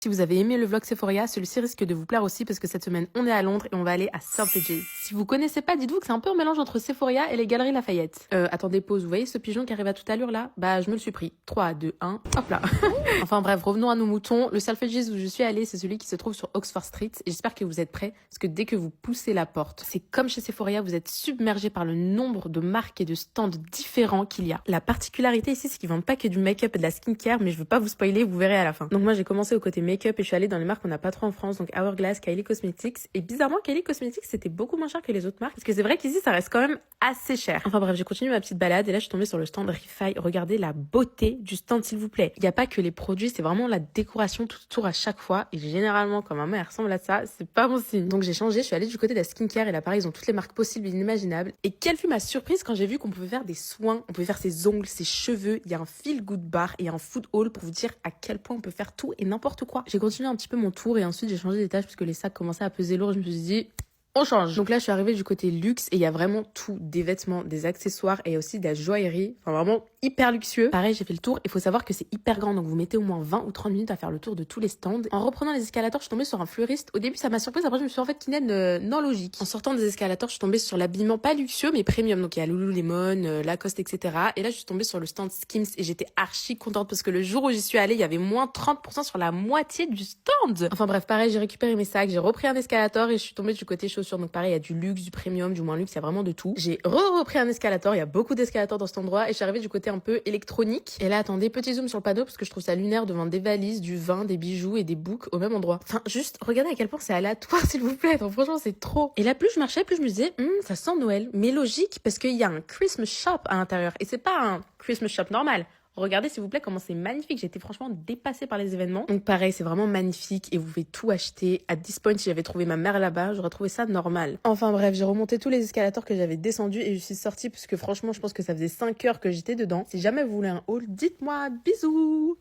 Si vous avez aimé le vlog Sephora, celui-ci risque de vous plaire aussi parce que cette semaine, on est à Londres et on va aller à Selfridges. Si vous connaissez pas, dites-vous que c'est un peu un mélange entre Sephora et les Galeries Lafayette. Attendez, pause. Vous voyez ce pigeon qui arrive à toute allure là? Bah, je me le suis pris. 3, 2, 1, hop là. Enfin bref, revenons à nos moutons. Le Selfridges où je suis allée, c'est celui qui se trouve sur Oxford Street et j'espère que vous êtes prêts parce que dès que vous poussez la porte, c'est comme chez Sephora, vous êtes submergé par le nombre de marques et de stands différents qu'il y a. La particularité ici, c'est qu'ils vendent pas que du make-up et de la skincare, mais je veux pas vous spoiler, vous verrez à la fin. Donc moi, j'ai commencé au côté make-up et je suis allée dans les marques qu'on n'a pas trop en France, donc Hourglass, Kylie Cosmetics. Et bizarrement, Kylie Cosmetics, c'était beaucoup moins cher que les autres marques, parce que c'est vrai qu'ici, ça reste quand même assez cher. Enfin bref, j'ai continué ma petite balade et là, je suis tombée sur le stand Refi. Regardez la beauté du stand, s'il vous plaît. Il n'y a pas que les produits, c'est vraiment la décoration tout autour à chaque fois. Et généralement, quand ma mère ressemble à ça, c'est pas bon signe. Donc j'ai changé, je suis allée du côté de la skincare et là, pareil, ils ont toutes les marques possibles et inimaginables. Et quelle fut ma surprise quand j'ai vu qu'on pouvait faire des soins, on pouvait faire ses ongles, ses cheveux. Il y a un feel good bar et un food haul pour vous dire à quel point on peut faire tout et n'importe quoi. J'ai continué un petit peu mon tour et ensuite j'ai changé d'étage parce que les sacs commençaient à peser lourd. Je me suis dit, on change. Donc là, je suis arrivée du côté luxe et il y a vraiment tout, des vêtements, des accessoires et aussi de la joaillerie. Enfin, vraiment hyper luxueux. Pareil, j'ai fait le tour. Il faut savoir que c'est hyper grand, donc vous mettez au moins 20 ou 30 minutes à faire le tour de tous les stands. En reprenant les escalators, je suis tombée sur un fleuriste. Au début, ça m'a surprise. Après, je me suis en fait non logique. En sortant des escalators, je suis tombée sur l'habillement pas luxueux, mais premium. Donc il y a Lululemon, Lacoste, etc. Et là, je suis tombée sur le stand Skims et j'étais archi contente parce que le jour où j'y suis allée, il y avait moins 30% sur la moitié du stand. Enfin bref, pareil, j'ai récupéré mes sacs, j'ai repris un escalator et je suis tombée du côté chaussures. Donc pareil, il y a du luxe, du premium, du moins luxe, il y a vraiment de tout. J'ai repris un escalator, il y a beaucoup d'escalators dans cet endroit et je suis arrivée du côté un peu électronique. Et là, attendez, petit zoom sur le panneau parce que je trouve ça lunaire de vendre des valises, du vin, des bijoux et des books au même endroit. Enfin, juste, regardez à quel point c'est aléatoire, s'il vous plaît. Donc, franchement, c'est trop. Et là, plus je marchais, plus je me disais, ça sent Noël. Mais logique, parce qu'il y a un Christmas shop à l'intérieur. Et c'est pas un Christmas shop normal. Regardez s'il vous plaît comment c'est magnifique. J'ai été franchement dépassée par les événements. Donc pareil, c'est vraiment magnifique et vous pouvez tout acheter. À this point, si j'avais trouvé ma mère là-bas, j'aurais trouvé ça normal. Enfin bref, j'ai remonté tous les escalators que j'avais descendus et je suis sortie parce que franchement, je pense que ça faisait 5 heures que j'étais dedans. Si jamais vous voulez un haul, dites-moi. Bisous.